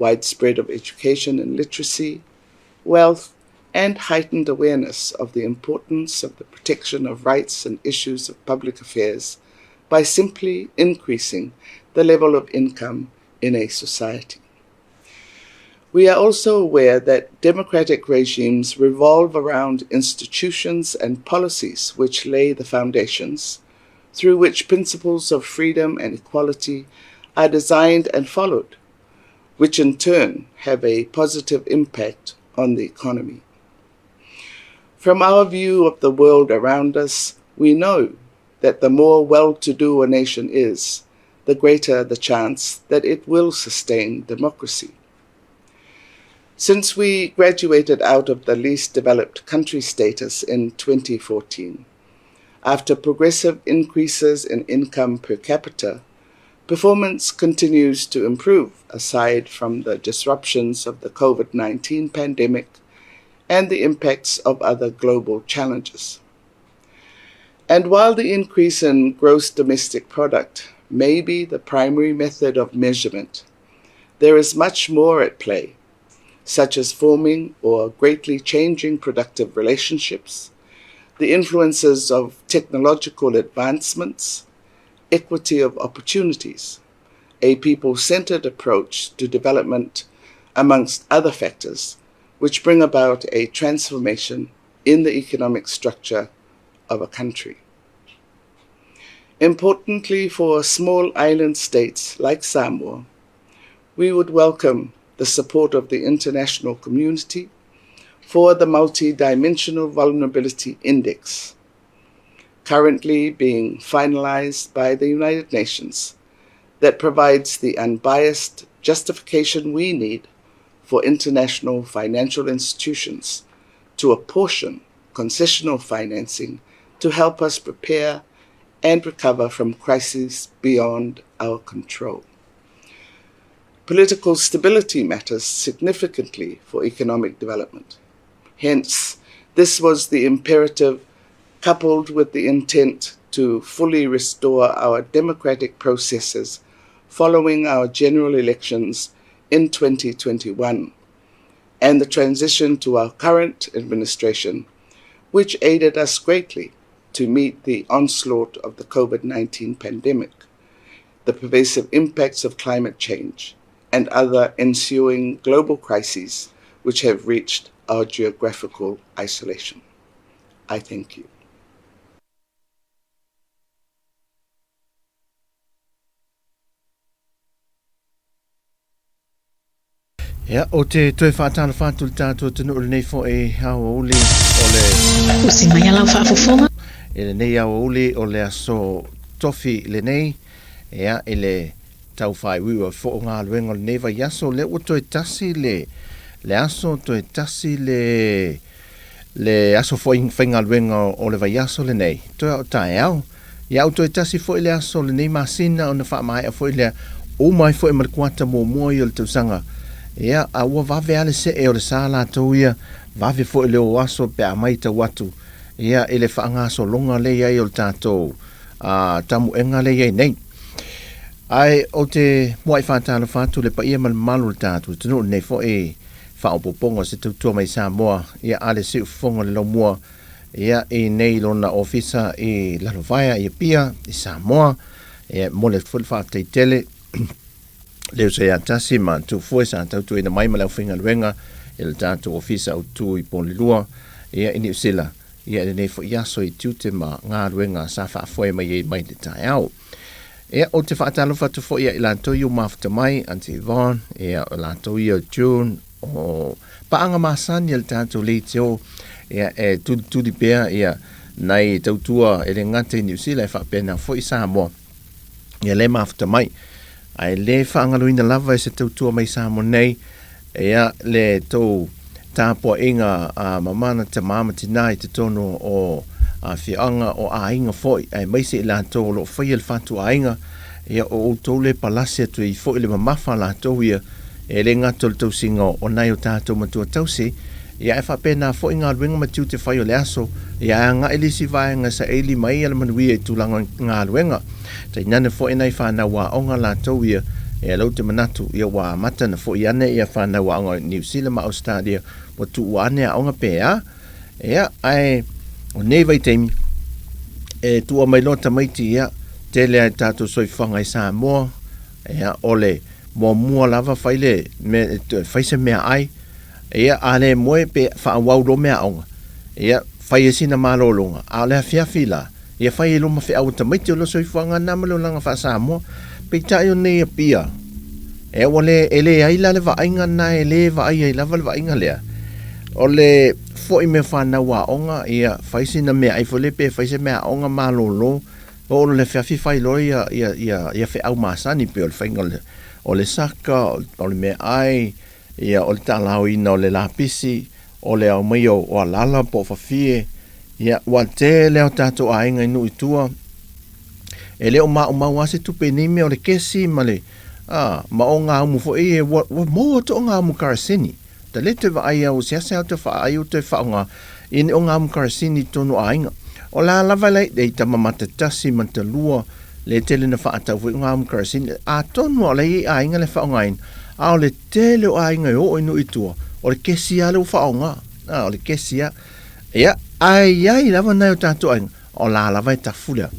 widespread of education and literacy, wealth, and heightened awareness of the importance of the protection of rights and issues of public affairs by simply increasing the level of income in a society. We are also aware that democratic regimes revolve around institutions and policies which lay the foundations through which principles of freedom and equality are designed and followed, which in turn have a positive impact on the economy. From our view of the world around us, we know that the more well-to-do a nation is, the greater the chance that it will sustain democracy. Since we graduated out of the least developed country status in 2014, after progressive increases in income per capita, performance continues to improve aside from the disruptions of the COVID-19 pandemic and the impacts of other global challenges. And while the increase in gross domestic product may be the primary method of measurement, there is much more at play, such as forming or greatly changing productive relationships, the influences of technological advancements, equity of opportunities, a people-centered approach to development, amongst other factors, which bring about a transformation in the economic structure of a country. Importantly, for small island states like Samoa, we would welcome the support of the international community for the Multi-Dimensional Vulnerability Index, currently being finalized by the United Nations, that provides the unbiased justification we need for international financial institutions to apportion concessional financing to help us prepare and recover from crises beyond our control. Political stability matters significantly for economic development. Hence, this was the imperative coupled with the intent to fully restore our democratic processes following our general elections in 2021 and the transition to our current administration, which aided us greatly to meet the onslaught of the COVID-19 pandemic, the pervasive impacts of climate change, and other ensuing global crises which have reached our geographical isolation. I thank you. Ya, o te toe whaatana whātul tātua tunu o le nei fo e hawa uli o le... Usi mai alau whaafofonga. E le nei hawa uli o le aso tofi le nei, ea e le tau whai wiwa fo o ngā luenga le nei vai aso le o toe tasi le aso toe tasi le aso fo inga luenga o le vai aso le nei. Toe o tae au, ia o toe tasi fo i le aso le nei masina o na wha mai a fo i le o mai fo i marikuata mō mua i o le tausanga. Ia, a ua vave ale se e o le sā lātou ia, vave fo i le o aso pe a mai tau atu. Ia, e le whaanga so longa le iai o le tātou, tamu enga le iai nei. Ai, o te moai whātana whātu le pa ia malu le tātou, tunu nei fo e whaopoponga se tautua mai Samoa, ia ale se ufonga le laumua, ia e nei lona ofisa e lalovaya ia pia, i Samoa, ia mole fulfa te tele, leo se atasi ma tu foi sa tautu ina mai malau finga luenga il tātou ofisa au tu i Polilua ia ini usila ia nei fo iaso i tute ma ngā luenga sa wha foi mai mai te tai au ia o te whaatalo whatu fo ia i lanto i o mafta mai anti Yvonne ia o lanto i o June o paanga masani il tātou li te o ia e tudi pēr ia nei tautua e le ngate i New Zealand e whapena fo i Samoa ia le mafta mai ai le whaangaluina lava e se tautua mai Samoa nei, ea le tau tāpua inga mamana te mama tina i te tono o whianga o a inga foi, ai maise i lātou lo whai el whatu a inga, ea o tau le palase atu i foi le mamafa lātou ia, e le ngato le tau singa o nai o tātou matua tausi, ia e whapena foi ngā ruenga matiu te whai o le aso, ia ngā elisi vaenga sa eili mai ala manuia i tūlanga ngā ruenga, tai nane fo enai whanau wa o ngā lātou ia e lau te manatu ia wā matana fo i ane ia whanau wa anga New Zealand ma Australia wa tu wane a onga pēa ia ai o nei vai teimi e tua mai lota maiti ia te lea tātou soifanga i Samoa ia ole mua lava whaile whaise mea ai ia ale moe pe whaawau lo mea onga ia whaie sina malolonga a lea whiawhila ia whaie lo ma whiau ta maiti o lo soifanga namalo langa wha Samoa pe tai o nei a pia e wale ele ai la le vainga na ele vai ai lava le vainga lea ole fo i me whana wa onga ia whaisi na mea ai fole pe whaise mea onga malolo o le whiawhi whai lo ia whiau masani pe o le whainga o le saka o le mea ai ia o le talau ina o le lapisi o le au mai o alala po whawhie ia wa te leo tato a inga inu i tua e leo mau ase tupe nime o le kesi ma le ma o ngā umu fo e wa mo to ngā umu karasini ta le te wa ai au siase au te wha ai au te wha ngā ini o ngā umu karasini tonu a inga o la lava lei dei ta mamata tasi man te lua le tele na wha atau fo ngā umu karasini a tonu o le a inga le wha ngā in a o le tele o a inga o inu i tua o le kesi a le wha ngā o le kesi a ia ai lava nai o tātou ainga o la lava e ta fulia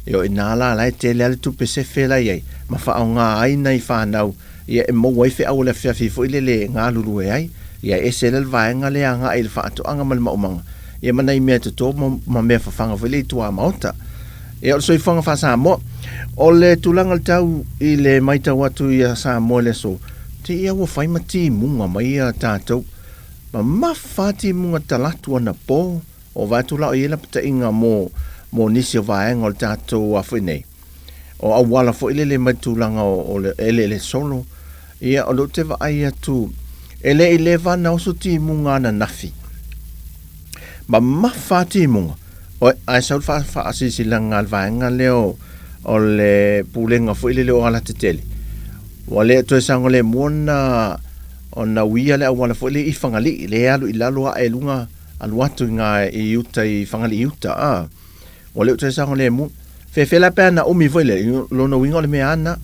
yo ina la te le tupe se fela ye ma fa nga ai nei fa nau ia e mo wai fe au le fa fi fo ile le nga lulu e ai ia e se le va nga le nga il fa to anga mal ma ia ma nei me to ma me fa fanga fo le tu a mauta ia so i fanga fa sa mo o le tulanga tau i le mai tau atu ia sa mo le so te ia wo fai ma ti munga mai ia tatou ma fa ti munga talatu na po o va tu la ia la pata inga mo nisi o vaenga o le tātou a whinei. O awala fo ilele mai tūlanga o le ele solo. Ia o lo te wa ai atu. Ele i le vana oso ti munga na nafi. Ma mawhati munga. O ai sau wha asisi langa al vaenga leo o le pūlenga fo ilele o ala te tele. Wa le atoe sango le muona o na wia le awala fo ilele i whangali. Le alu i lalo a e lunga aluatu ngā i uta i whangali i uta. O leo te sango le mu fe la pena o mi voile lo no wingo le me ana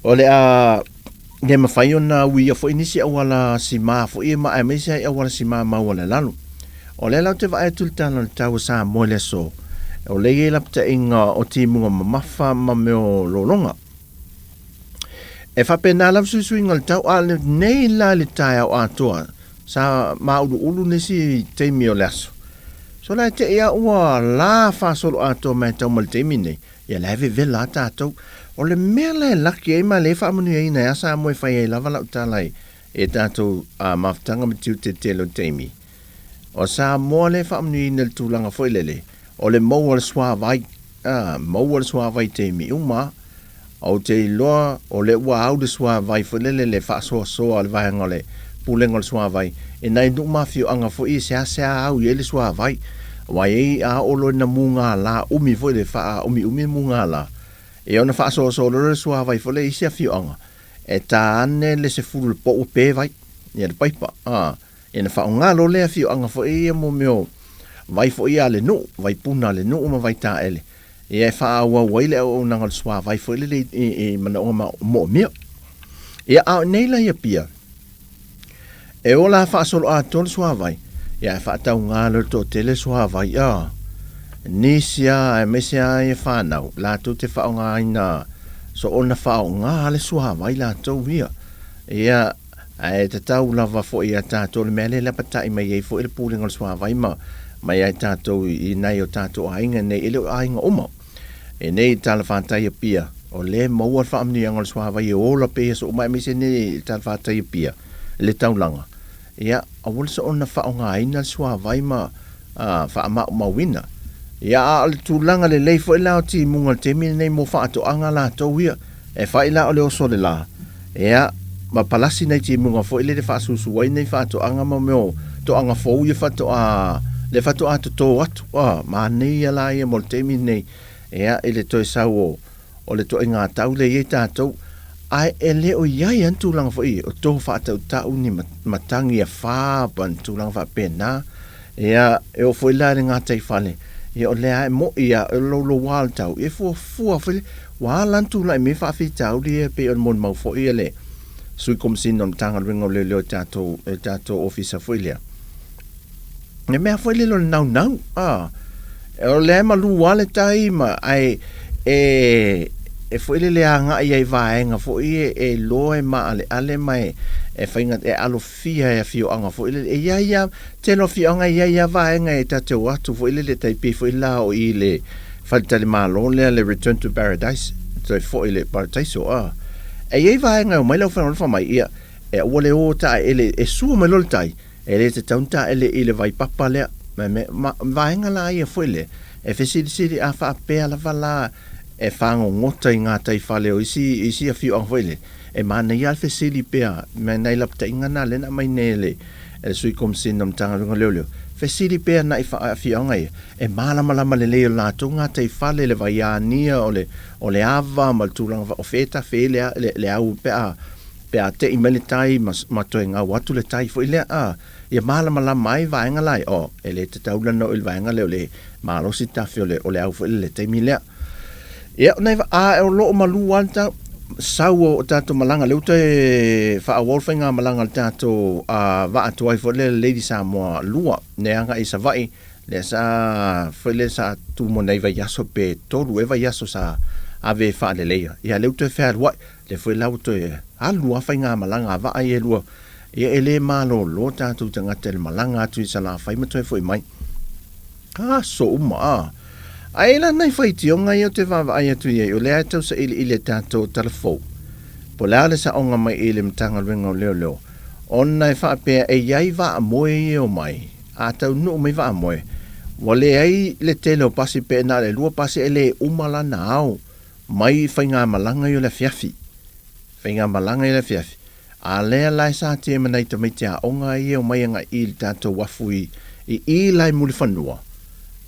o le a ne ma fai ona wi fo inisi wala si ma fo e ma me sai wala si ma wala lalu o le la te vai tul tan tau sa mo le so o le e la pta inga o ti mu ma fa ma me o lo longa e fa pena la su swing al tau al nei la le tai o atoa sa ma ulu nesi te mi o laso so la te ia ua la fa solo ato me tau mal te mine ia la ve la tatou o le mele laki e ma le fa manu e ina asa mo e fai e lava la utalai e tatou a maftanga matiu te telo teimi o sa mo le fa manu ina le tūlanga foi lele o le mau al swa vai teimi uma au te loa o le ua au de swa vai foi lele le fa so al vai ngole pulengo le swa vai e nai du mafio anga foi se asa au ye le swa vai wai a olo na munga la umi foi le fa umi munga la e ona fa so le swa vai foi le isia fio anga e ta ane le se fulu po upe vai ia le paipa e na fa nga lo le fio anga foi e mo meo vai foi ale no vai puna le no ma vai ta ele e fa wa wai le o na ngal swa vai foi le e mana o mo meo e a nei la ia pia e ola fa solo a tol swa vai ya fa ta nga lo to tele swa vai nisia e mesia e fa na la to te fa nga ina so ona fa nga le swa vai la to via ya e te tau lava fo ia ta to le mele la pata i mai e fo il puling al swa vai ma mai ai ta to i nei o ta to ainga nei ile ainga uma e nei ta la fa ta ia pia o le mo wa fa amni al swa vai o la pe so mai mi se nei ta fa ta ia pia le tau langa ia awol so ona fa nga ina swa vai ma fa ma wina ia al tulanga le lei fo ila ti mungal te mi nei mo fa to anga la to ia e fa ila o le so le la ia ma palasi nei ti munga fo ile de fa su wai nei fa to anga ma me to anga fo ia fa to le fa to to atu ma nei ala ia mo te mi nei ia ile to sa o le to inga tau le ia to ai ele o ia antu lang fo i o to fa ta uni matangi a fa ban tu lang fa pena ia e o foi la nga tai fale ia o lea e mo ia lo wal tau e fua fili wa lantu lai me fa fi tau dia pe on mon mau fo ia le sui kom sin non tanga ringo le tato officer fo ia ne me fo le nau o le ma lu wale tai ma ai e fo le anga ia vaenga fo e loe ma ale mai e fainga e alo fia e fio anga fo ile e ia te no fio anga ia vaenga e tato watu fo ile le tai pe fo ila o ile falta le malo le return to paradise so fo ile paradise o e ia vaenga o mai lo fa mai ia e wole o ta ele e su me lo tai ele te tanta ele ile vai papa le ma vaenga la ia fo ile e fesili a fa pe ala vala e fango ngota inga tai fale o isi a fio anga fo ile e mana ia fesili pea me nei lapta ingana le na mai nele e sui kom sin nam tanga runga leo fesili pea na ifa fianga e mala le leo la tunga te fale le vaiania o le ava mal tulanga o feta fele le au pea te imelitai ma toenga watu le tai fo ile ia mala mai vaenga lai o ele te taula no il vaenga leo le malo sita fio le o le au fo ile te milea ia nei e lo malu wanta sau o tato malanga leu te fa wolfinga malanga tato va atu ai fo le lady Samoa lua ne anga isa vai le sa fele sa tu mo nei vai yaso pe tolu e vai yaso sa ave fa le leia ia leu te fa wa le foi lau te a lua fainga malanga va ai e lua ia ele malo lo tato tanga tel malanga tu sa la fai mo te foi mai so uma ai la nei fai ti onga ia te va ai tu ia o le ato sa ile tato telefo po la le sa onga mai ile mtanga ringo leo on nei fa pe e iai va moe o mai ato no mai va moe wale ai le telo pasi pe na le lua pasi ele umala nao mai fainga malanga yo le fiafi a le lai sa te manai te mai tia onga ia o mai anga il tato wafui i lai muli fanua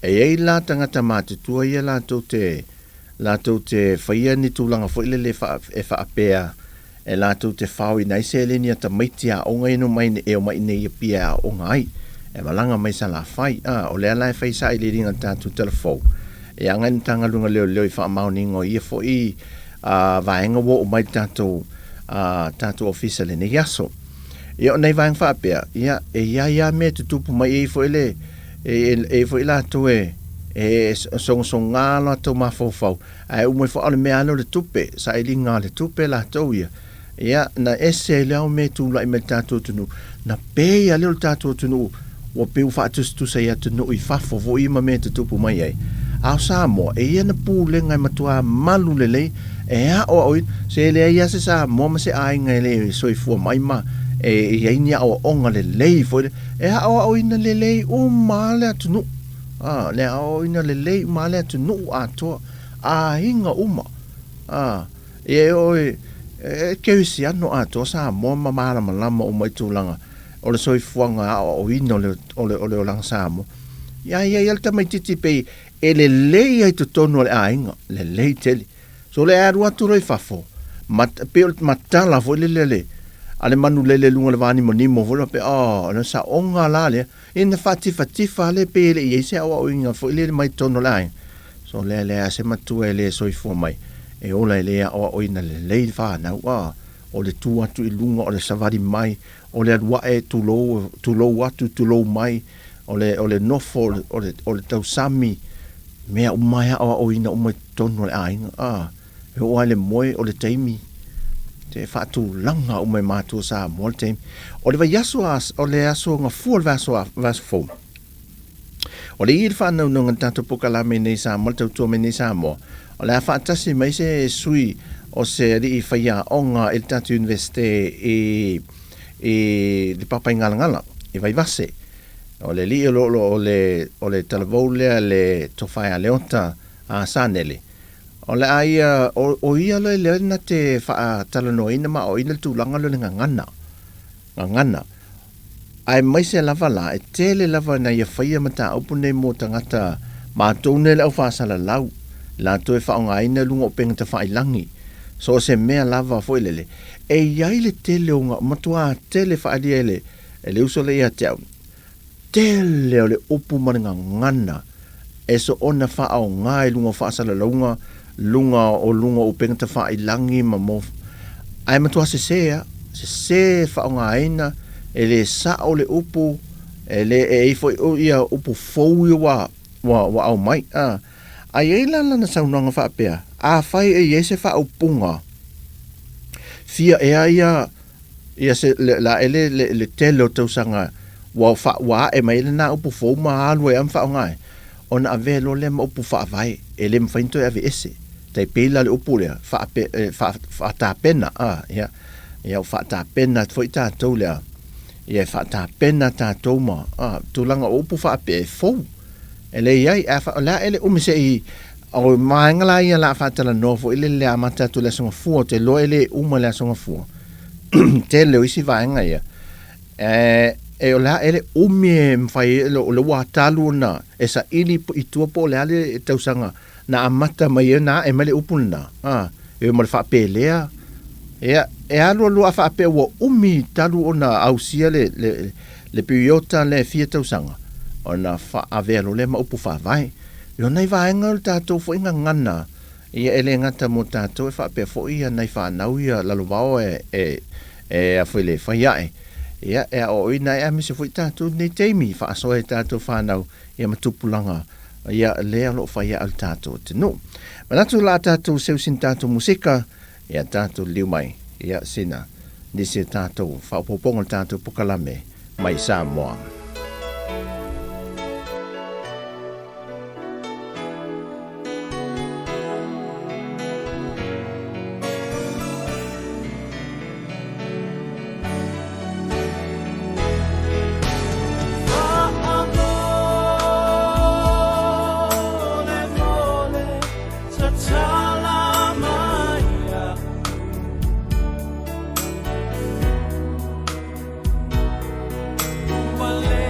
e la tangata mate tua ia la te faia ni tulanga fo ile le fa apea e la te fau i nai se le ni ta maitia o ngai no mai e o mai nei pia o ngai e malanga mai sa la fai o le la fai sa ile ringa tatu telefo e anga ni tanga lunga leo fa mauningo ia fo i vaenga wo o mai tatu officer le ne yaso ia nei vaenga fa apea ia me tupu mai e fo ile e fo ila to e song ngala to ma fo ai o mo fo ale me alo le tupe sa ili ngale tupe la to ia na ese le o me tu la me tato tunu na pe ya le tato tunu o pe fa tu sa ya tunu i fa fo vo i ma me tupu mai ai a sa mo e ia na pu le ngai matua malu le e a o se le ia se sa mo ma se ai ngai le so i fo mai ma e ia nia o onga le fo e a o ina le o male atunu le o ina le male atunu ato hinga uma e o ke si ano ato sa mo mala malama o mai tulanga o le soi fuanga o ina o lang sa mo ia ta mai titi pe e le ai to tono le ainga le tele so le aru atu roi fafo matala fo le ale manu lele lunga le vani mo nimo vola pe na sa onga la le in fatifa le pe le ye se o inga fo le mai tono lai so le ase matu ele so i fo mai e ola le o ina le fa na o le tu atu i lunga o le savari mai o le wa e tu lo mai o le nofo o le tau sami me o mai o ina o mai tono le ai e o ale moi o le taimi te fatu langa o mai matu sa molte o le vayaso o le aso nga full vaso fo o le ir fa no tanto poka la me nei sa molte to me nei sa mo o le fatasi mai se sui o se ri faya onga el tatu investe di papa ngala e vai vase o le li o le talvole le tofaya leota a sanele o le ai o ia le na te fa talano ina ma o ina tu langa le ngana ai mai se lava la e tele lava na ia faia mata opune mo tangata ma tone le fa sala lau la to fa nga ina lungo peng te fa ilangi so se me lava fo ile e ia ile tele nga matua tele fa ele uso le ia tele le opu manga ngana e so ona wha o ngai lunga wha asala lunga o penga te wha i langi ma mo ai matua se wha o ngaina e le sa o le upu e le e ifo ia upu fou wa au mai ai e lana na saunanga wha pea a whai e se wha o punga fia ia se la ele le telo tausanga wa e mai le na upu fou ma alu e am wha o ngai ona ave lo le mo upu fa vai ele mfainto ave ese tai pela le upu le fa ta pena ia fa ta pena foi ta to le ia fa ta pena ta to ma tu langa upu fa pe fo ele ia fa la ele umise i o mangala ia la fa tala no fo ele le amata tu le songa fu te lo ele uma le songa fu te le isi va nga ia e o la ele umie mfai lo wa talu na esa ili i tua po le ale tausanga na amata mai na e male upuna e mo fa pelea e alo fa pe wo umi talu ona ausia le piota le fia tausanga ona fa avelo le ma upu fa vai yo nei va nga tato fo inga ngana ia ele ngata mo tato fa pe fo ia nei fa nau ia la lo bao e a foi le fa ia ia e o ina e mi se foi tato nei teimi fa so e tato fa nau ia matupulanga ia le lo fa ia al tato te no ma tu la tato se sin tato musika ia tato liu mai ia sina ni se tato fa popong tato pokalame mai Samoa. Well,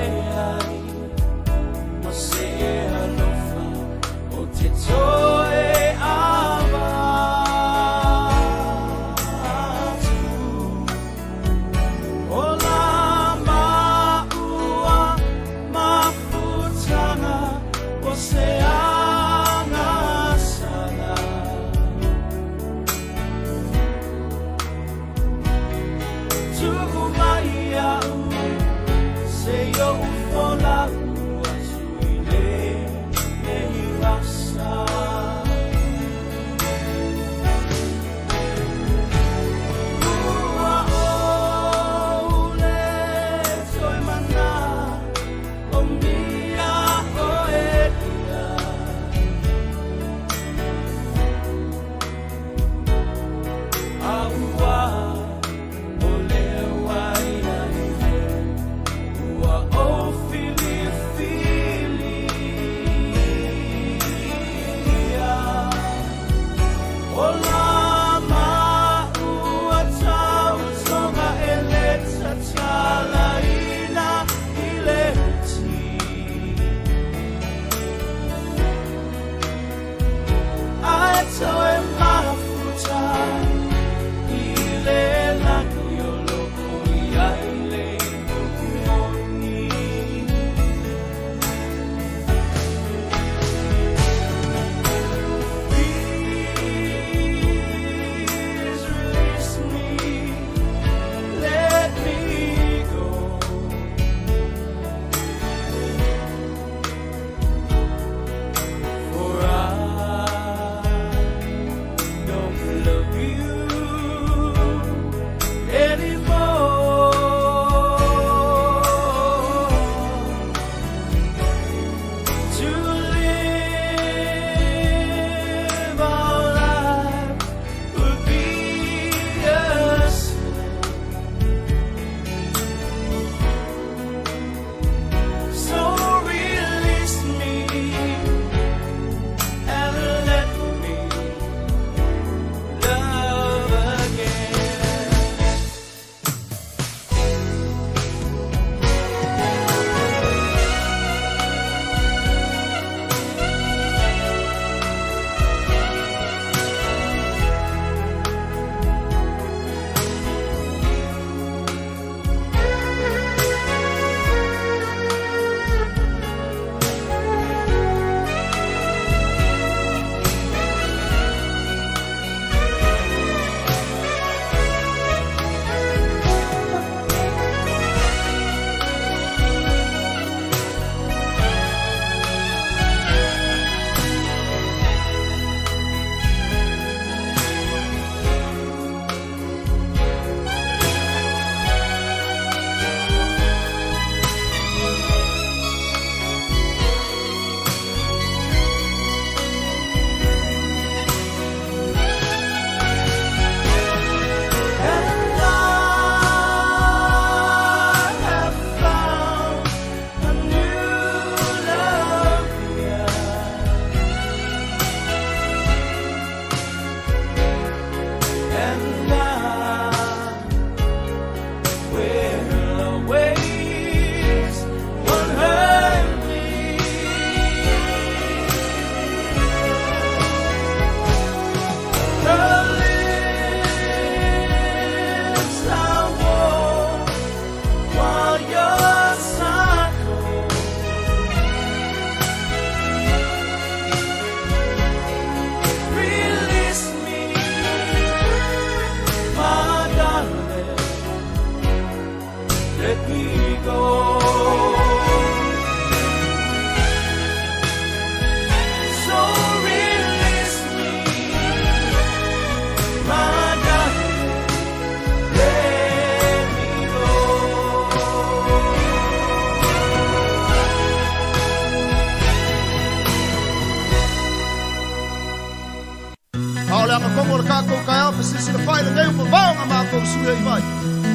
le anga kongo le kako kaya pe sisi le fai le ngeu pavao nga mako suya i vai.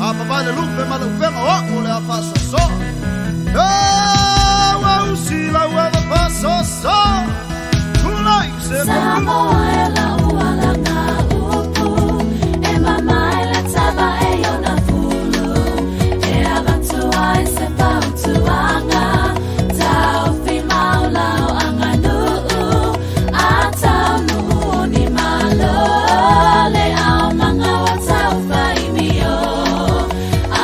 A pavai le lupe ma le upenga o le a paso so. Wa usi la wada paso so. Kulai se Samoa e la uala nga upu. E mama e le taba e yona fulu. E avantua e se pautuanga. Tau fi maulao anga nuu. A tau nuu ni malo. Le au manga wa tau fai mio.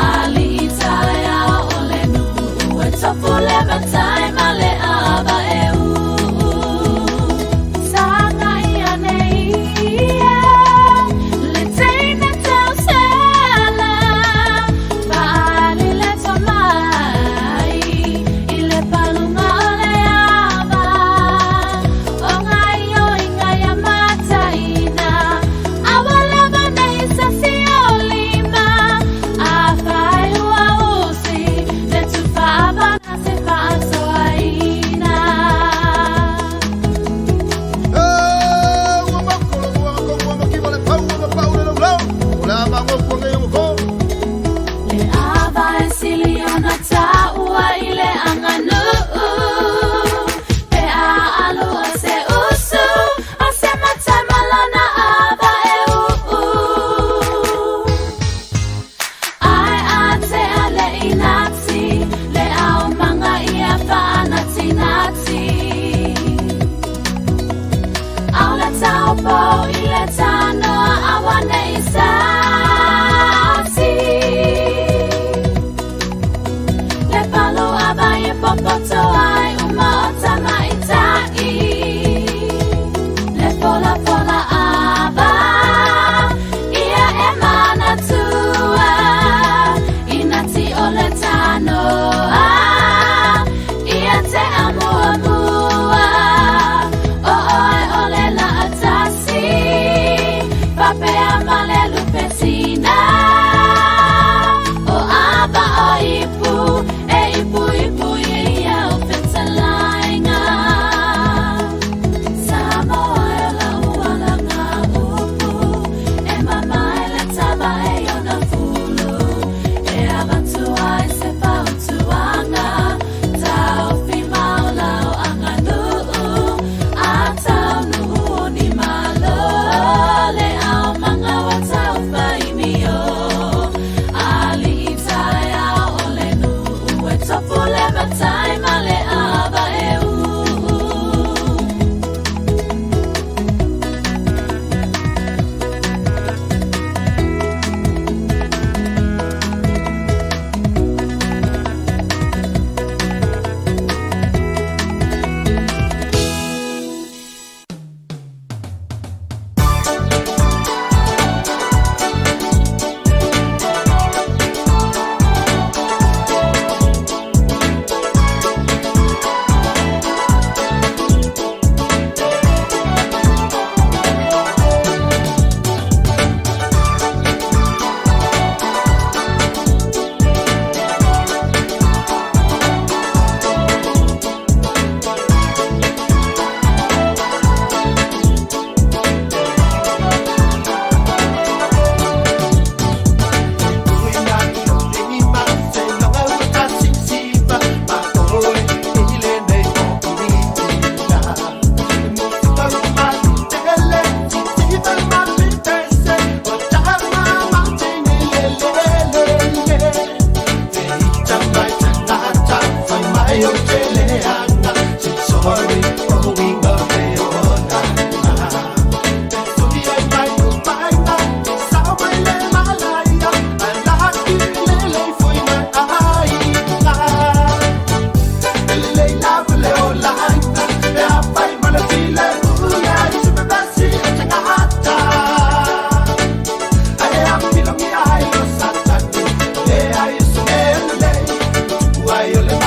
Ali itaya o le nuu. E tofu le matai ma le aba e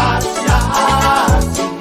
Demasiado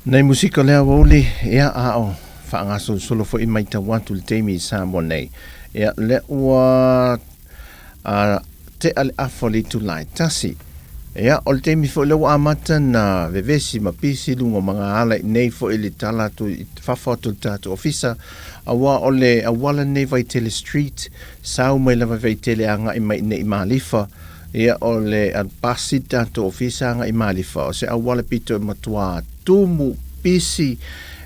Nei musika lea woli ia ao whaangaso solo fo I mai tawatu le teimi Samoa nei. Ia le ua te ale afoli tu lai tasi. Ia o le teimi fo le ua amata na vevesi mapisi lunga mga ala nei fo ili tala tu whawhatu tatu ofisa awa o le awala nei vai tele street sau mai lava vai tele anga I mai nei malifa. Ia o le pasi tatu ofisa anga I malifa o se awala pito matua tumu pisi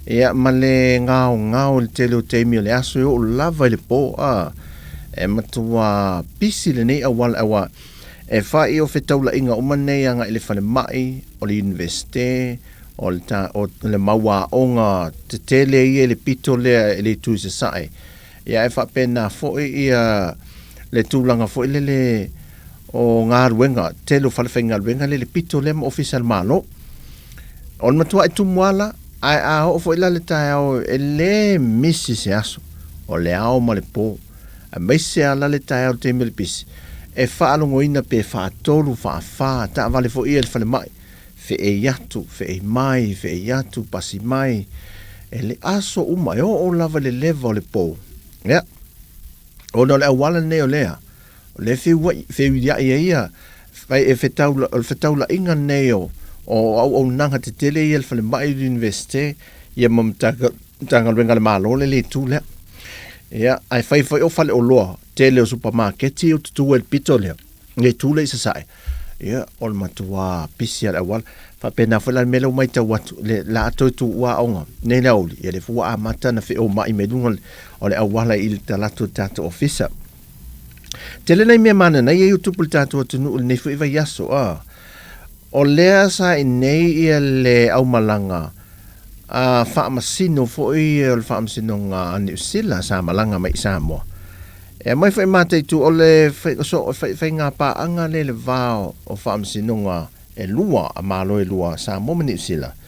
ia male ngao le tele teimi o le aso o lava le po e matua pisi le nei awala awa e fai o fetaula inga umane anga I le fane mai o le universite o le maua onga te tele ia le pito le tu se sae ia e fa pena foi ia le tūlanga foi le o ngā ruenga telo falawhai ngā ruenga le pito le ma official malo on matua I tumuala ai a o foi la le tai o le misi se aso o le ao ma le po a mai se ala le tai o te mele pisi e whaalongo ina pe whaatolu wha ta vale fo ia le whale mai fe e yatu, fe e mai, fe e yatu, pasi mai e le aso umai o lava le leva o le po ia o no le awala ne o lea o le fe ia ia fai e fetaula inga neo o nanga te tele ia le whale mai universite ia mamtanga renga le malo le tu lea ia ai fai o whale o loa tele o supermarket o tutu el pito lea le tu le sasai ia o le matua pisi ala awal fa pena fala melo mai ta watu le la to tu wa onga ne la oli ia le fuwa amata na fe o mai me dunga o le awala il talato tato officer tele nei me mana na ia youtube tato tunu ne fu va yaso o lea sa nei ia le au malanga fa masino fo ia le fa masino nga New Zealand sa malanga mai Samoa e mai fai mate tu o le fai ngā pā anga le vao o fa masino nga e lua a malo e lua Samoa ma New Zealand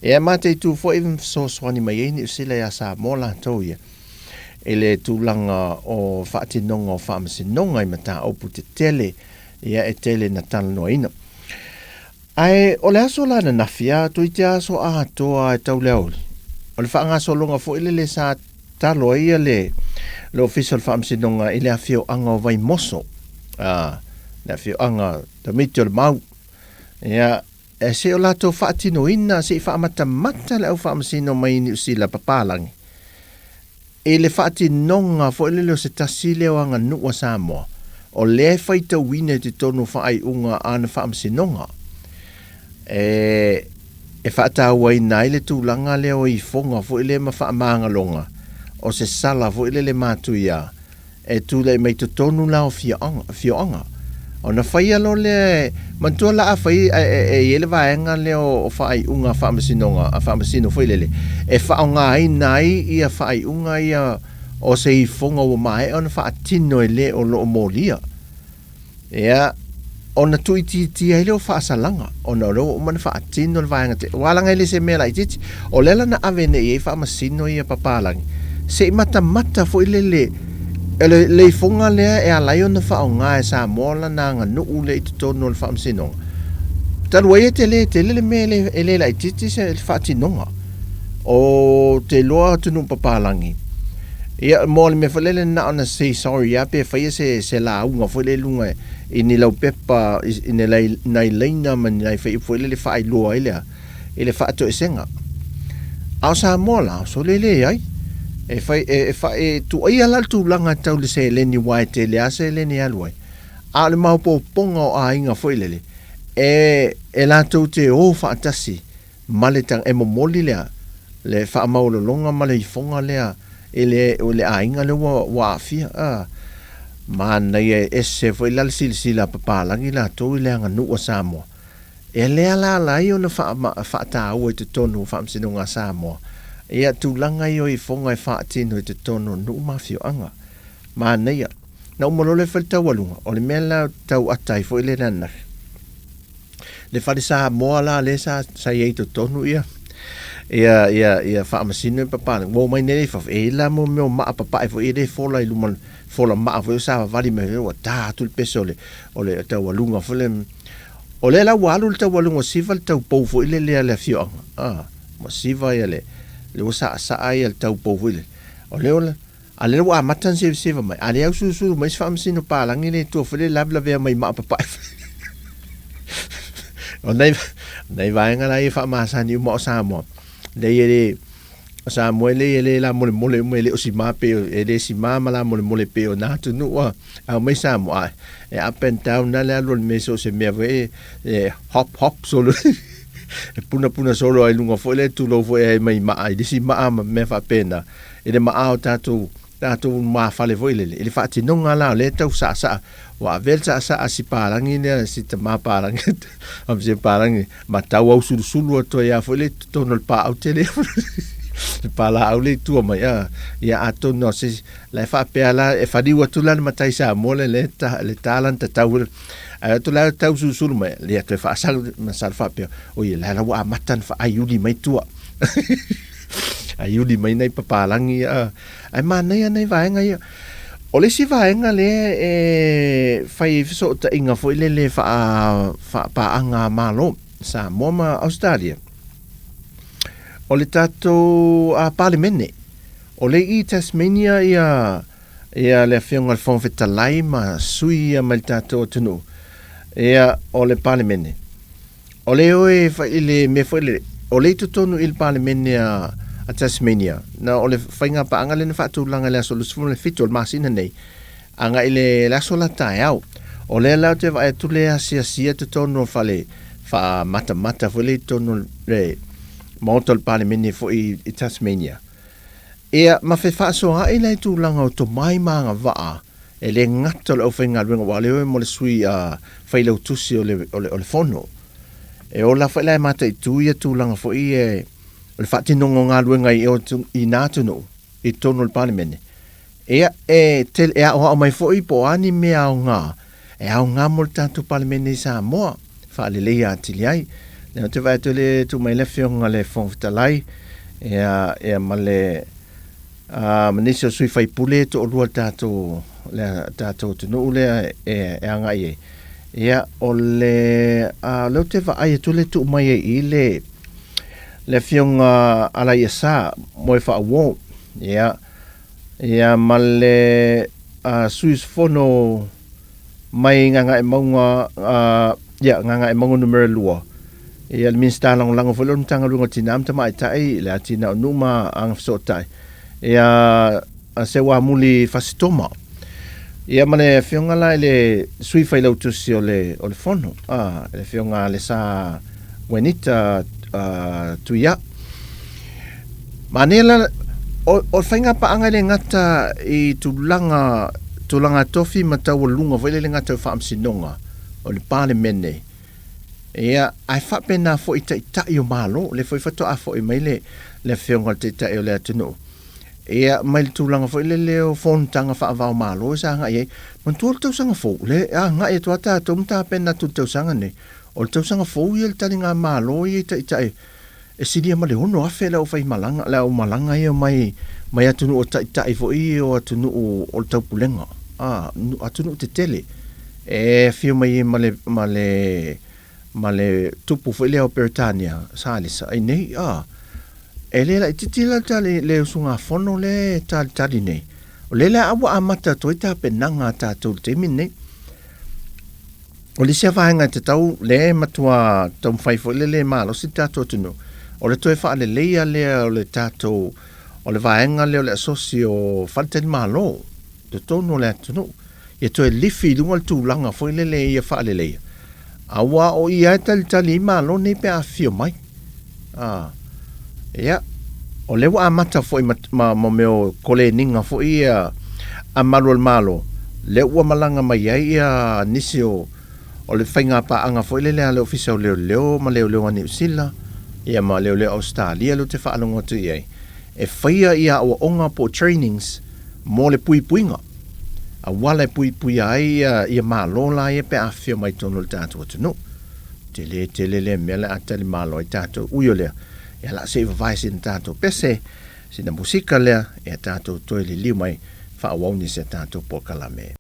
e mate tu fo even so swani mai New Zealand ya Samoa la tau ia e le tūlanga o fa atinonga o fa masino nga I mata opu te tele ia e tele na tala noa ina ai o le aso la na nafia tu I te aso a toa e tau leoli o le whaanga so longa fo ile le sa talo ia le official whaamsinonga ile a fio anga o vai moso le a fio anga ta miti o le mau ia e se o lato whaatino ina se I whaamata mata le au whaamsino mai New Zealand papalangi e le whaatinonga fo ile leo se tasile o anga nua Samoa o le whaita wine te tonu whaai unga ana whaamsinonga e whaataua I nai le tūlanga leo I fonga fo ile ma whaamanga longa o se sala fo ile le mātu ia e tūle mai to tonu lao fioanga o na whaia lo le mantua la a whai e ele vaenga leo o whaai unga whaamasinonga a whaamasino fo ile le e whaonga ai nai ia whaai unga ia o se I fonga o mai o na whaatino e le o lo o molia ia ona tu iti ai leo whaasalanga ona leo o mana whaatino le vaenga te walanga ele se mea lai titi o lela na avene I whaamasino ia papalangi se mata fo ile le fonga lea e alai ona whaonga e Samoa la na nuu le I tutono le whaamasino talua ia te le mea le lai titi se whaatinonga o te loa tunu papalangi ia mo le me falele na ona say sorry ya pe fa se la unga fo le lunga ini lau pepa ini lai nai leina man nai fa fo le fa lo ile fa to esenga au sa mola so le ai e fa tu ai ala tu langa tau le se le ni wai te le ase le ni alwai a le mau po ponga o ainga fo le e la tu te o fa tasi maletang e mo moli le fa mau lo longa male fonga le ele o le ainga le wa fia mana ye ese foi la silsila papalangi la to ile anga nu o Samoa ele ala yo na fa ta o te tonu fa msinunga Samoa ia tulanga yo I fonga I fa tino te tonu nu mafio anga mana ia na mo le falta walunga o le mela tau atai foi le nana le fa Samoa la le sa ye te tonu ia fa masino papa mo mai nei fa e la mo ma papa fo e de fola I luman fola ma fo sa vali me o ta tu pesole o le ta walunga fo le o le la walu ta walunga sifal ta po fo ile le fio ma siva ia le ua saʻasaʻa ia le taupou foi le o le ola a le ua amata na seveseva mai a le au sulusulu mai se faamasino palagi le tua foi le lavelavea mai maapapaʻi o nai vaega la ia faamasani uma o Samoa leia le o Samoa le la molemole uma le o sima pe e le sima ma la molemole pe o na tunua au mai Samoa e up and down na le alu me so se mea ve e hop solo e puna solo ai lunga foi le tulo foi ai mai mai disi ma me fa pena e le ma au tatu ma fale foi le fa tinonga la le tau sa wa vel sa si parangi ne si te ma parangi am se parangi ma tau au sulu to ya foi le tonol pa au tele pala au le tu mai ya ato no se la fa pe ala e fa diwa tu la matai sa mole le talent tau tu la tau susul mai le to fa sal ma sal fa pe o ye la wa matan fa ayudi mai tu ayudi mai nei papalangi ai mana nei vaenga ia o le si vaenga le e fai so ta inga foi le fa pa anga malo sa moma Australia o le tatou a palemene o le i Tasmania ia le whionga le whonwhetalai ma sui ia mai tatou tunu ia o le palemene o le oe le me le o le tutonu il palemene a Tasmania na o le whainga pa anga le na whaatulanga le aso lusfunu le fitu o le masina nei anga ile le aso la tae au o le lau te wa e tule a sia tutonu whale wha mata whale tonu le Maotol palemene fo i Tasmania. Ea ma fe so a ila tu langa o to mai manga va e le ngata o whainga ruenga wa leo mo le sui a whailau tusi o le fono. E o la whailai mata i tu ia tu langa fo i e o le whatinongo ngā ruenga i nātuno i tono le palemene. Ea e o mai fo i po ani me au ngā e au ngā mo le tātu palemene i Samoa wha le leia atili ai. Nā te vai le tu mai le whionga le whonwhitalai e ma le manisi o sui whai pule to o rua tātou tunu ule e anga i e. Ia o le leo te vai e tu le tu mai e i le whionga ala i sa mo e wha awon. Ia ma le sui whono mai nganga e maunga nganga e maunga numero lua. Ia le minsta lang fo lon tanga lunga tinam tama tai le atina numa ang so tai ia se wa muli fasitoma ia mane fionga la le sui fai lau tusi o le fono le fionga le sa wenita tuia manela o fainga pa anga le ngata i tulanga tofi matau lunga fo le ngata fa amsinonga o le palemene ia ai fa pena fo ita o malo le foi fato a fo i mai le whionga te o le atunu ia mai tulanga fo le o fontanga fa va malo sa nga ia man tu tau sanga fo le nga e tuata tum ta pena tu tau sanga ne o tau sanga fo i le talinga malo i ita e sidia ma le hono a fela o fai malanga la o malanga ia mai atunu o ta fo i o atunu o tau pulenga atunu te tele e fio mai ma le tupu foi le o Peritania salisa ai nei ele la titila tali le sunga fono le tali nei o le la awa amata toita penanga tatou te mine o le se vaenga te tau le matua tom fai foi le malo si tatou tunu o le toe fa le leia le o le tatou o le vaenga le o le asocio falten malo te tono le tunu e toe lifi lunga tu langa foi le ia fa le leia awa o ia tali malo nei pe a fio mai ia o le wa mata foi ma meo kole ninga foi a malo le wa malanga mai ia nisio o le whainga pa anga foi le le official leo ma leo ani usila ia ma leo Australia lo te whaalonga tu iei e whaia ia o onga po trainings mo le puipuinga a wale pui ai ia malo la ia pe afio mai tono le tātou atunu tele le mele atali malo i tātou uio lea ia la se vai sin tātou pese sina musika lea ia tātou toi li liu mai whaawani se tātou po kalame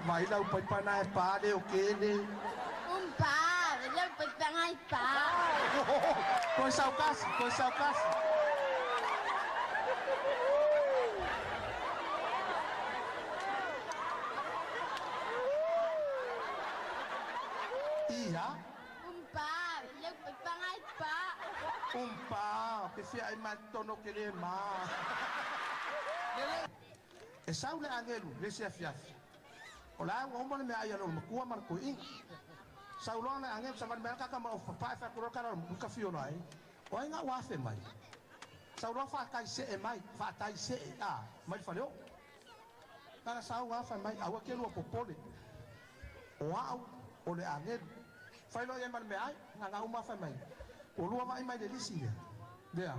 Vai lau pai pana e pa de o que ne. Pa, lau pai pana e pa. Coisa o caso, coisa o caso. Ia? Pa, lau pai pana e pa. Pa, que se ai mai tono que le ma. E saule angelu, le se afiafi. Ola ngomba me aya lo makua marko ing. Saulona angel sa man mereka ka ma fa fa ko ka ro ka fio nai. O nga wa fe mai. Saulo fa kai se e mai, fa tai se a, mai fa leo. Kana sau wa fa mai awa ke lo popole. Wow, ole angel. Fa lo ye man me ai, nga uma fa mai. O lua mai mai de lisi. Dea.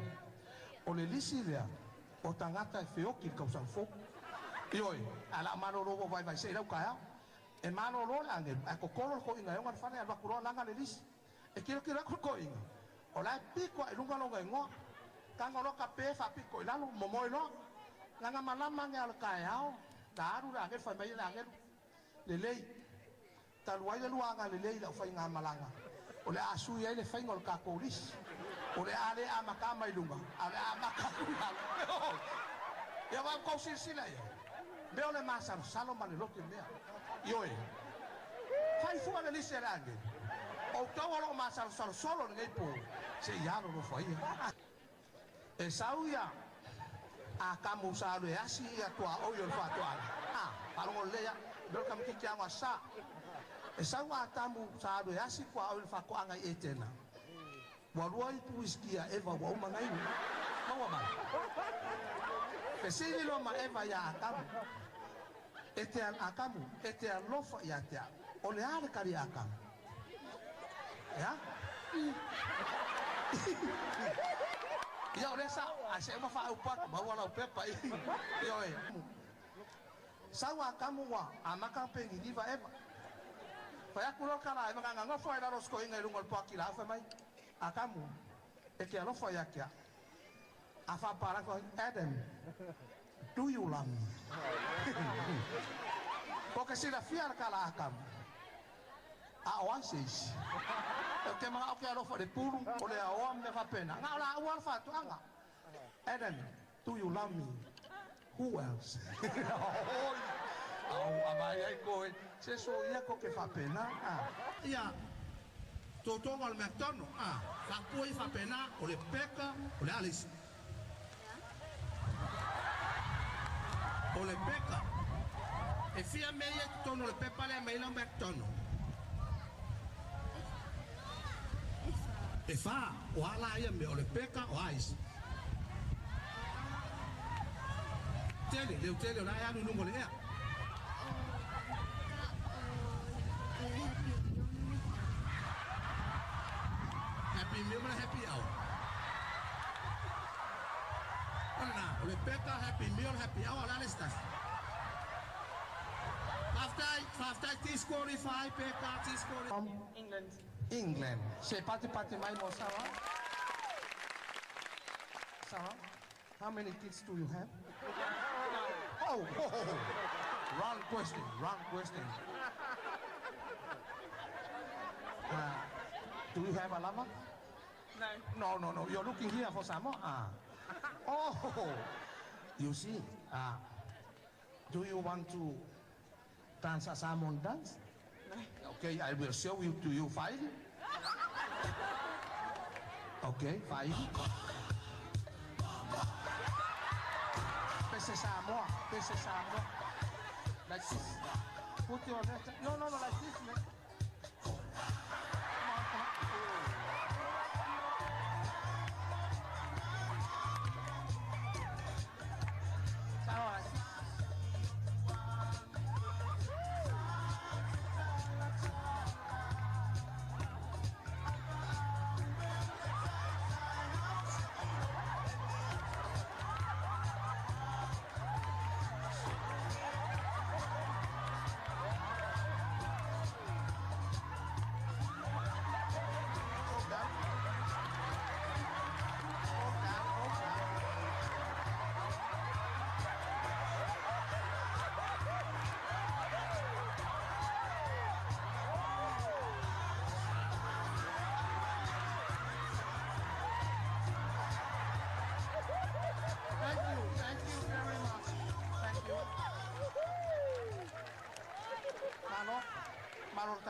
Ole lisi dea. O tangata feo ki ka usang fo. Ioi, ala mano robo vai vai sei lau kaya. E mano lo lange, a kokoro ko inga yonga fane alba kuro langa le lis. E kiro ko inga. Ola piko e lunga longa ngo. Kanga lo kape fa piko ilalo momo ilo. Langa malama nge al kaya. Daru lange fa mai lange. Le lei. Taluai le luanga le lei la fa inga malanga. Ole asu ye le fa inga ka kolis. Ole ale amaka mai lunga. Ale amaka. Ya va ko silsila ya. Veo le masar salo mane lo que mea. Yo fai fuga de lise range. O tawa lo masar solo ngai po. Se ya lo fai. E sauya a kamu salu e asi ya tua o yo fa tua. Palongo le ya. Veo kam ki kia sa. E sawa kamu salu e asi kwa o fa ko anga etena. Walua i puiskia eva wa uma ngai. Mawa ba. Pesili lo ma eva ya akamu. Ete al akamu, ete al lofa ya te. Ole ale kari akamu. Ya? Ya ole sa, ase ma fa upat, ma wala upepa. Yo e. Sawa akamu wa amaka pengi diva eva. Fa ya kulo kala eva nganga fo ila rosko inga ilungol pakila fa mai. Akamu. Ete al lofa ya kia. Afa para ko Adam. Do you love me? Porque se la fiar kala akam. A oasis. O que ma o que alo de puru o le o me fa pena. Nga la o fa tu anga. Adam, do you love me? Who else? Au amai ai ko se so ia ko que fa pena. Ia. Toto al mertono. Fa poi fa pena o le peka o le alis. O le peka e fia meia tono le pepa le meia un tono e fa o ala ia me o le peka o ais tele la ia no lungo le ia happy meal na happy hour o le peka happy meal happy hour la estas After T-Score-5, peka T-Score from England. Se pati mai mo Sarah? Sarah, how many kids do you have? Oh. Wrong question. Do you have a lover? No. You're looking here for Samoa. Oh, you see. Do you want to dance a Samoan dance? Okay, I will show you to you 5. Okay, 5. Pese Samoa. Like this. Put your left. No, like this, man.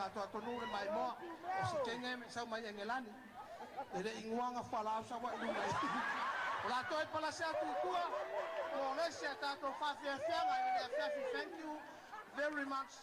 tātou atonure mai moa, o si kenge me sau mai engelani. Ele inguanga whalau sa wa ilunga. O la toi pala se atu tua, o le se tātou whawhia whianga, e le whawhi, thank you very much.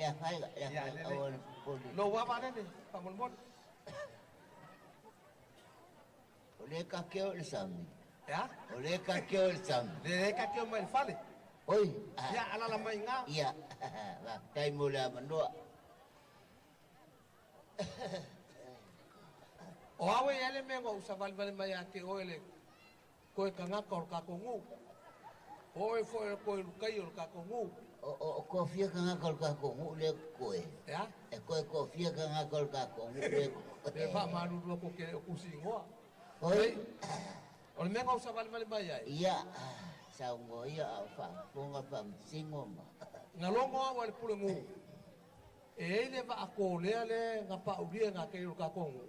ya fai ya awal poli Lo wa ba ne pa mon mon. ole ka keo le sami Ya. ole ka keo le sami Le ka ke mai fale. oi Ya ala la mai nga. ya va tai mula mandoa O awe ele me ngo sa val val mai ate o ele. Ko ka nga kor ka ko ngu. O e fo ko kai o ka ko ngu. o kofia ka ngakol ka ko le koe Ya. e koe kofia ka ngakol ka ko le Le fa malu lo ko ke ku singo. oi O le me ngo sa val val mai ai. iya sao ngo iya fa ponga pa singoma Nga longo wa le pule ngu. E ele va ko le ale nga pa urie nga ke o ka ko ngu.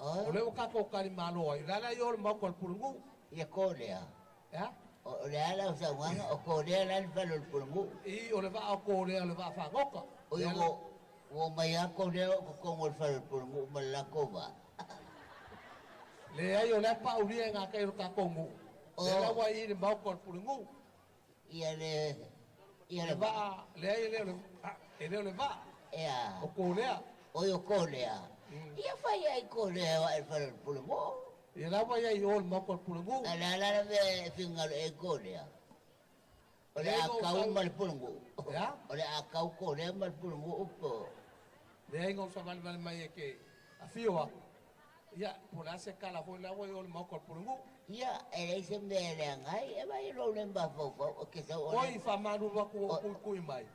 O le ka ko ka ni malo ai. La la yo le ma ko le pule ngu. ia ko le Ya. o le ala sa wanga o ko le ala fa lo pulmu I o le va ko le va fa ngoka. o o mai a ko le ko ngol fa lo pulmu mala ko ba Le ai o le pa urie nga ke o ka ko ngu. Oh. Le la wa i le ma ko le pule ngu. ia le Le va le ai le va. ia O ko le. o ko le ia fa ia ko le fa lo pulmu E la wa i o le ma ko le pule ngu. ala ala ve fingal e ko le o le akau mal pulmu Ya. o le akau ko le mal pulmu upo Le ai ngo sa val val mai ke a fioa. Ya, por la se cala foi la wa i o le ma ko le pule ngu. ia e se me le ngai e vai lo le ba fo o ke sa o Oi fa malu wa ko ku mai.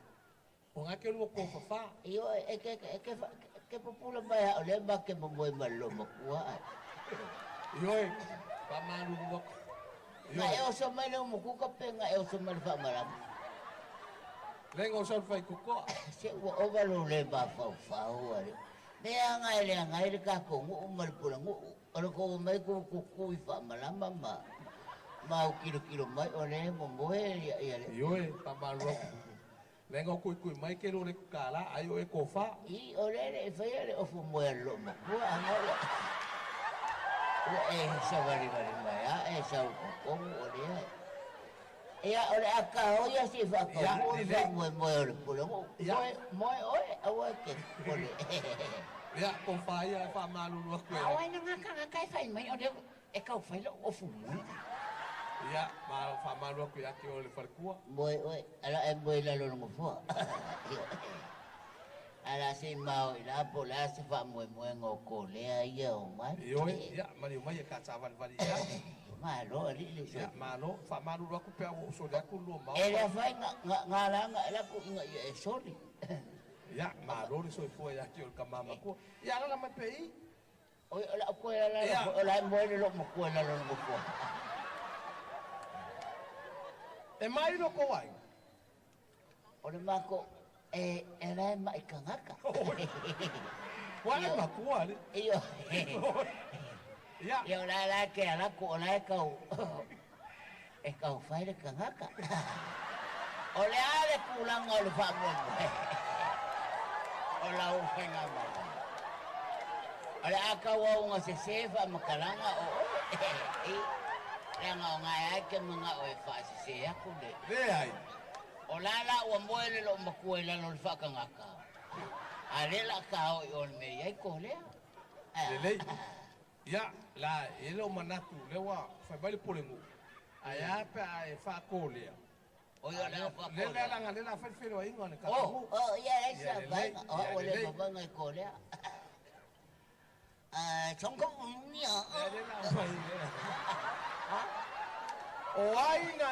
O nga ke lu ko fa fa. io e che popolo mai o le ba che mo malo mo qua Yoi, pa malu wa. ma e o so mai mo ku ka penga e o so mai fa mala Lengo sa fai ku ko. se o va lo le ba fa o ale me ngai le ka ko mo mal pula mo o ko mai ko ku fa mala mama ma o kilo mai o le mo mo e ale Yoi, pa malu. Lengo ku mai ke lu le kala ayo e ko fa. i o le fa le o fu mo lo mo qua ngala e sa vari mai e sa ko o le ia o le aka o ia si fa ko mo le pulo mo oi o ke ko le Ya, ko fa ya fa malu wa ku. a wai na ka kai fai mai o le e ka fai lo o fu mo Ya, ma fa malu ku ya ke o le far ku. oi ala e mo la lo mo fo ala si mau ila po la si fa mo ngo ko le ia o mai Yoi, ya, ma ni mai ka sa val val ya. ma lo li Ya, malo, fa malu wa ku pe o so da ku lu ma. e la fai nga la ku nga e sorry Ya, malo ni so fo ya ke o ka mama ku. Ya la ma pe. oi la ko la mo le lo mo ko la lo mo ko E mai no ko ai. o le mako e la mai kangaka Wa le ma ku ale. iyo Ya. yo la ke ala ko la e ka fai le kangaka o le ale pulang o le fa mo o la o fenga ma o le aka wa nga se fa makalanga o nga nga ya ke mga o fa se ya ko le Le ai. o la o mo le lo makuela no le fa kangaka ale la ka o me ya ko le Le. Ya, la ele o manatu le wa fa bali polengu. Aya pa e fa ko le. o yo la fa Le la nga le la fa fero ai ngone ka. oh ya esa Ya, ba le- o le le- ba nga ko le trong có ni Le la fa ile. O ai na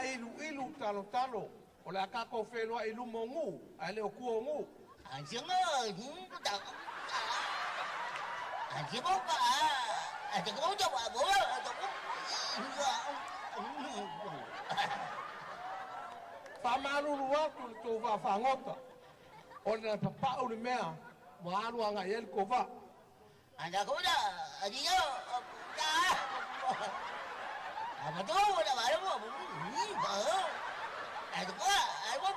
ilu talo talo. O la ka ko fero ilu mongu. Ale o ku ngu. anh chứ ơi cũng tao anh chỉ bố bà anh chỉ bố cho bà bố Fa malu wa ku to va fa ngota. O na pa o le mea. Wa lu nga el ko va. anh đã có đó anh đi nhớ mà tôi đã bảo đó vợ anh có anh có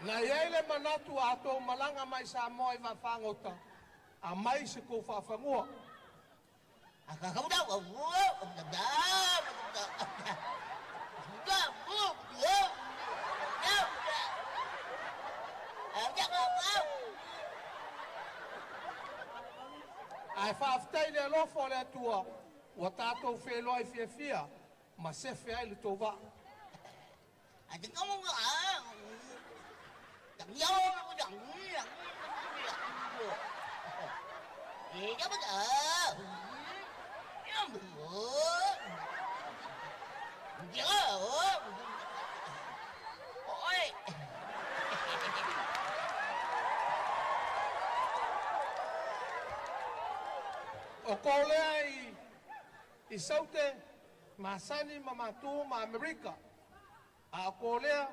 Na yele manatu ato malanga mai Samoa va fangota. a mai se ko whawhangoa. Aka kaudau au Ai whaafitai le alofo le atua, ua tātou wheloa I whiawhia, ma sefe ai le tō wā. Ate kamu nga Tang yaw mo dang dapat Oi. O ko lea I saute, masani ma matu ma Amerika. A ko lea,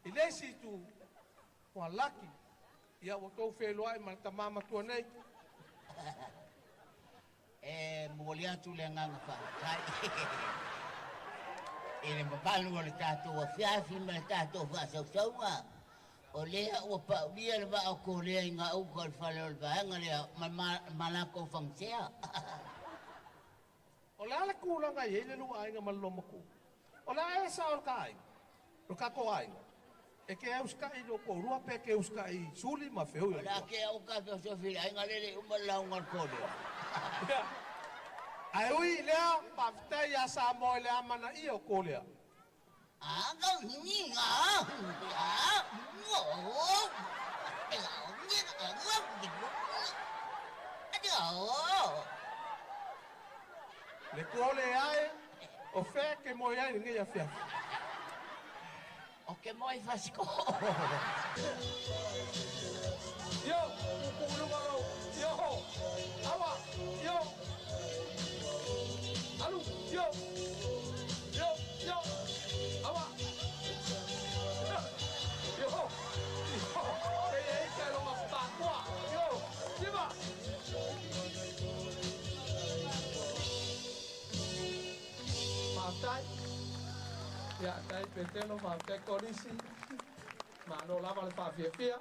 I lesi tu, wa laki, ia o tau wheloa I mantamama tua nei. Mulia tu le nganga fa. Ele mapalu o le tātou a whiawhi ma le tātou wha sausaunga. O lea ua paulia le wā o ko lea I ngā uka le whale o le vahanga lea malako whangsea. O le ala kūranga I ele lua ainga maloma ku. O le ala sa o ka ainga. Ro kako ainga. E ke euska I lo ko rua pe ke euska I suli ma feu. O la ke au ka to so fili ainga lele umalau ngal kole. Ai ui lea paftai ya sa mo le amana I o ko lea. Aga ni nga. Le kole ai o fe ke mo ai ngi ya fia. O ke moi fasco. Yo, kulo maro. Yo. Awa. Yo. Alu, yo. Yo, yo. Awa. Yo. Yo. Ei, quero uma patua. Yo. Viva. Matai. Ya, tai petelo matai korisi. Mano lava le fia.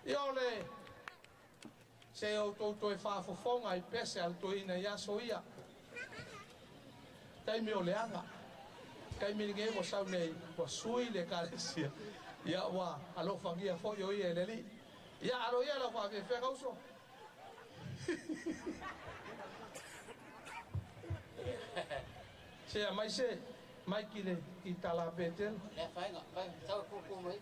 Yo le. Se o toto e whaafofonga I pese al toina ia soia. Tai me o leanga. Kai me nge mo sau nei o sui le kalesia. Ia wa alo fangia fo yo ia le li. Ia alo ia lo fa fe kauso. Se mai se mai kile ki tala petel. Le fainga, sau kuku mai.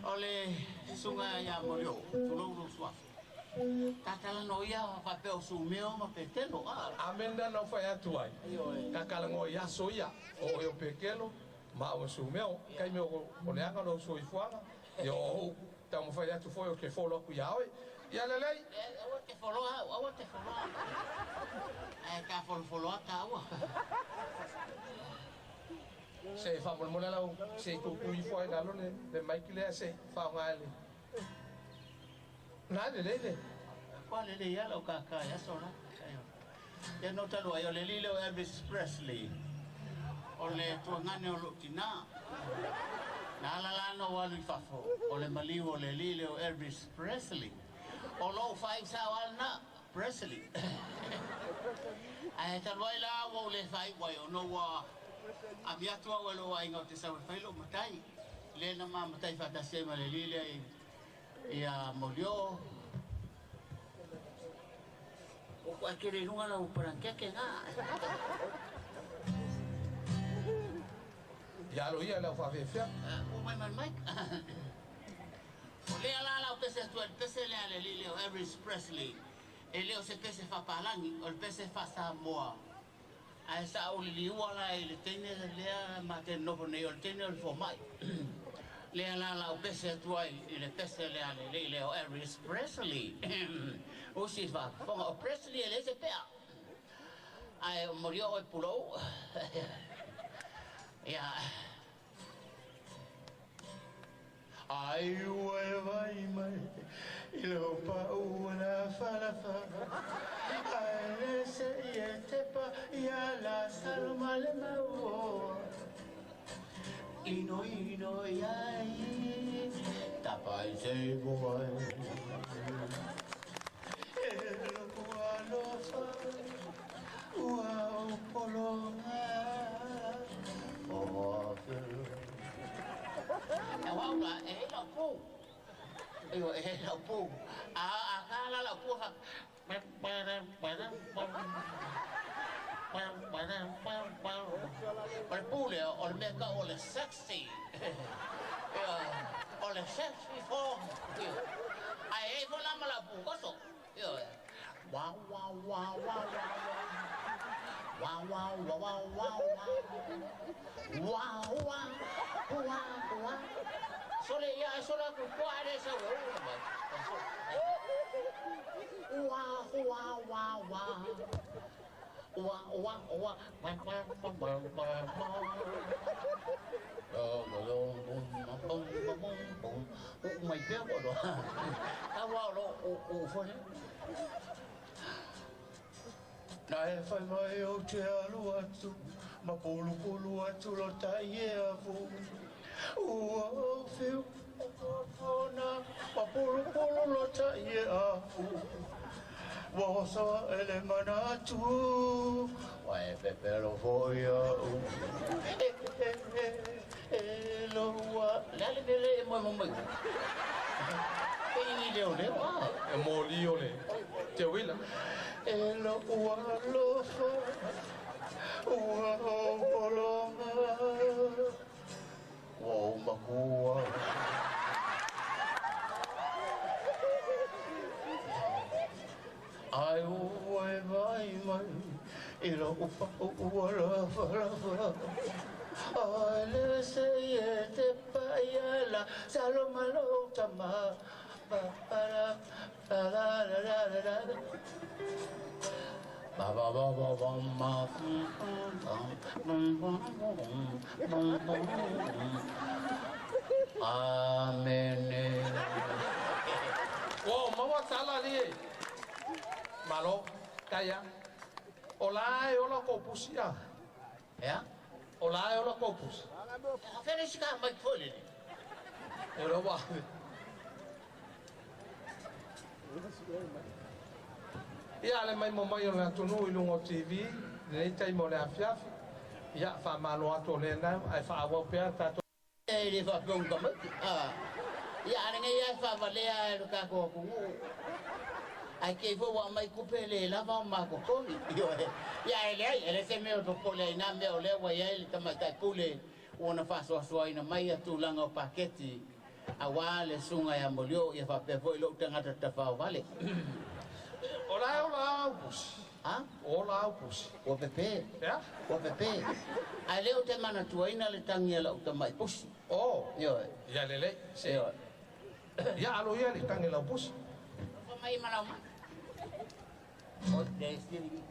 Ole sunga ya morio, tulungu swafi. Kakala no ia fa pe o sumeo ma petelo Amenda no fa ya tuai. Kakala ngo ya soia o yo pekelo ma o sumeo kai me o leanga no soi fuanga. Yo tamo fa ya tu foi o ke folo ku yaoi. Ya lelei. O te folo. Ka folo ka wa. Se fa mo la se ku i foi na lo le mai kile se fa ngali. Nada lele. Qual ele ia lo kaka ya sona. Ya no talo yo le lile o Elvis Presley. O le tuangane o lutina. Na la no walu fafo. O le maliu o le lile o Elvis Presley. O lo fai sa walna Presley. Ai talo ila o le fai wa yo no wa. Abia tua o lo ai ngote sa fai lo matai. Le na ma matai fa ta se ma le lile ia molio o kwa kere runga la uparanke ke nga Ya lo ia la fa fia. o mai o le ala o pese tu el pese le ale lile o Elvis Presley ele o se pese fa palangi o el pese fa Samoa a esa o li wala ele tene le ma te no pone o tene o fomai le ala o pese tuai le pese le ale le o Elvis Presley o si va fonga o Presley ele se pea ai murió el pulo ya ai vai mai ilo pa una fala ai se yete pa ya la salma le mau Ino yai tap Pai sei boy. Elo kualo fa. Wow polonga. Oh, wow là lo pu. Lo pu. Akala la pu ha. Ole puule ole meka ole sexy. Ole sexy form. Ai vola mala pu koso. Wow wow wow wow wow. Wow wow wow wow wow. Wow wow wow wow. Sole ya sola ku kuare sa wo. Wow wow wow wow. Wow wow wow. Mày biết rồi đó. Tao wow lo phơi. Nai fai mai o te alu atu, ma pulu atu lo tai e afu. Ua o whiu, o tona, ma pulu lo tai e afu. Wa sawa ele mana atu, wa e pepe lo foi au. Lo wa, lale bele e mo mo. Ini dia le wa, e mo li o le. Te wila. Elo ualofa, uaopolonga, waumakua. Ai uai vai mai, elo ufa ualofa lafa. Ai le se te paiala, salomalo tama, pa para. Ba ba ba ba ba ma amen. Wow, mama sala ni. Malo, kaya. Olá, eu não compus já. É? Olá, eu não compus. Oferece cá, mas foi. Eu não vou. Ia le mai mo mai o le atunu i lungo TV, nei tai mo le afiafi. Ia fa malo ato le na, ai fa awa pea tato. Ele fa pung kamu. Ia ne ia fa vale ai lo ka ko ku. Ai ke vo wa mai ku pele la va ma ko ko. Ia ele se me o to pole na me o le wa ia le tama tai pule. Ona fa so ina mai atu langa o paketi. Awale sunga ya molio ia fa pe vo lo tanga ta fa vale. Olá, Opus. Ah? Olá, Opus. O Pepe. É? O Pepe. Ai leo te mana tua ina le tangi la uta mai pus. Oh. Yo. Ia lele. Se. Yo. Ia alo ia le tangi la Opus. Fa mai mana ma. O destiny.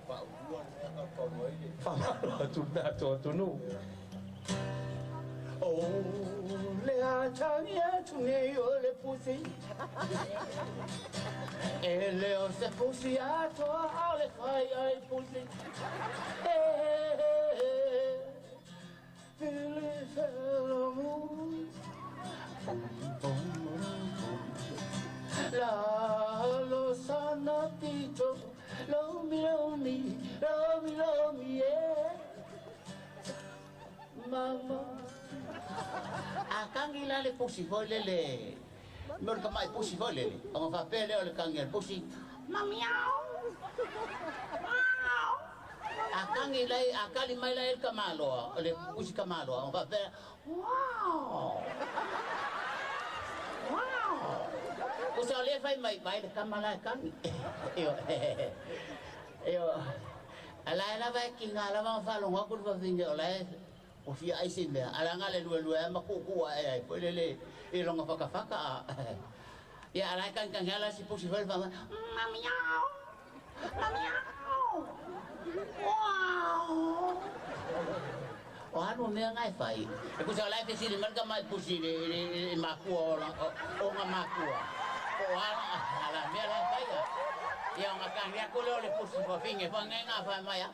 Fa uan ta ko moi. Fa malo tu na tu nu. Oh, le achania tu ne yo le pusi. Ele o se pusi a to le fai ai pusi. Fili felo mu. La lo sanatito, lo mi, yeah. Mama. Akang ila le pusi vole le. Mer kamai pusi vole le. Ang fa pele le kangel pusi. Mamiau. Wow. Akang ila akali mai la el kamalo, le pusi kamalo. Ang fa pele. Wow. Wow. Usa le fai mai le kamala kan. Yo. Ala vai kinga va fa lo ngakul va vinga la. O fia ai se me ala ngale lu ma ku ai pole le e longa faka ya ala kan ngala si posible va mamiau wow o anu me ngai fai e ku sa la ke si le marka mai pusi le ma ku o nga ma ku o ala me la fai ya nga kan ya ku le pusi va finge va nga fa mai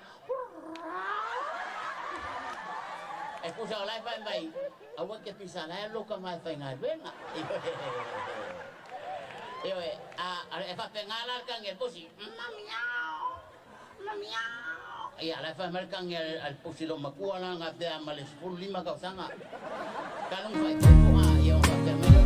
E pusa o lai fai mai. Awa ke pisa lai loka mai fai ngai venga. Io e fa pengala kan el pusi. Mamiao. Mamiao. Ia lai fai mai kan el pusi lo makua na ngate amale 15 ka sanga. Kanung fai ko ia fa pengala.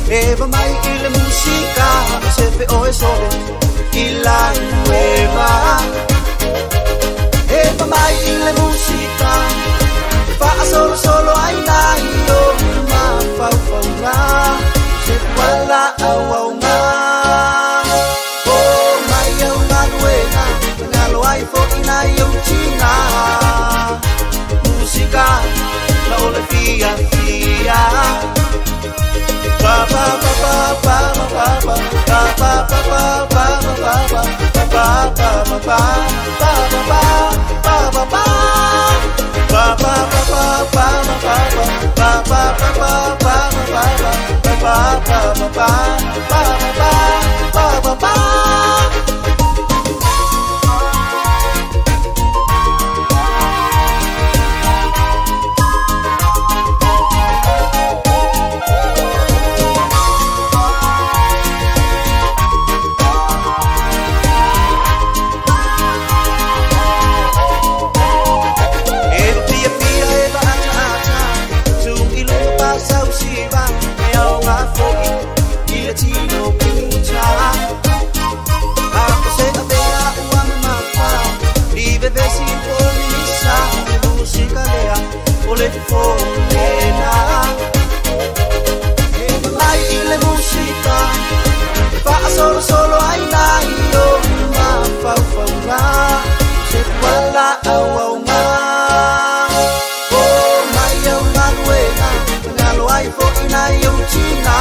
Eva mai la musica se fe o sole y la nueva Eva mai la musica fa solo ai dai yo ma fa la se quella awa oh mai yo na nueva na lo ai fo ina yo china musica la ole fia ba ba ba ba ba ba ba ba ba ba ba Solo ai dai yo ma fa la se quella awa oh mai yo na nueva na lo ai fo ina yo china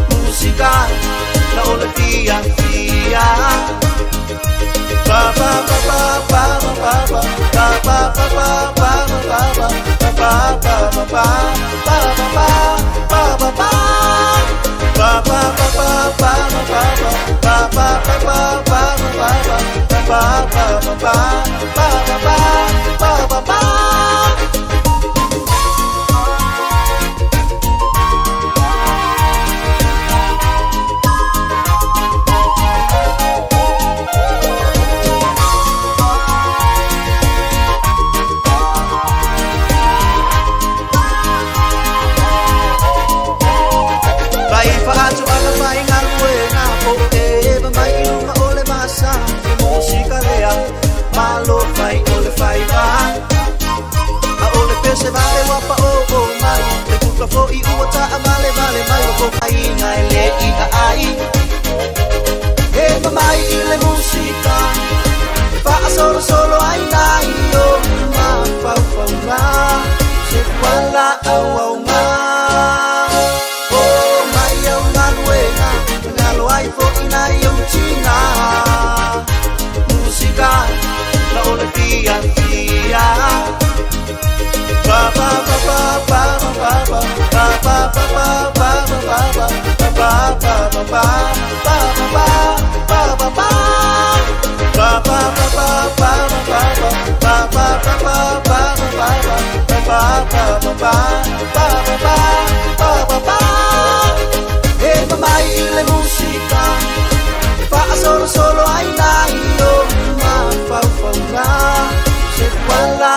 musica la ole fia ba ba ba ba ba ba ba ba ba ba ba ba ba ba ba ba Solo ay na iyo mapapau nga Sekwala awaw nga Oh, mayaw nga luwena Ngalo ay po inayong china Musika na Olimpiya Ba ba ba ba ba ba ba ba ba ba ba ba ba ba ba ba ba ba solo ay na iyo mapapau nga Sekwala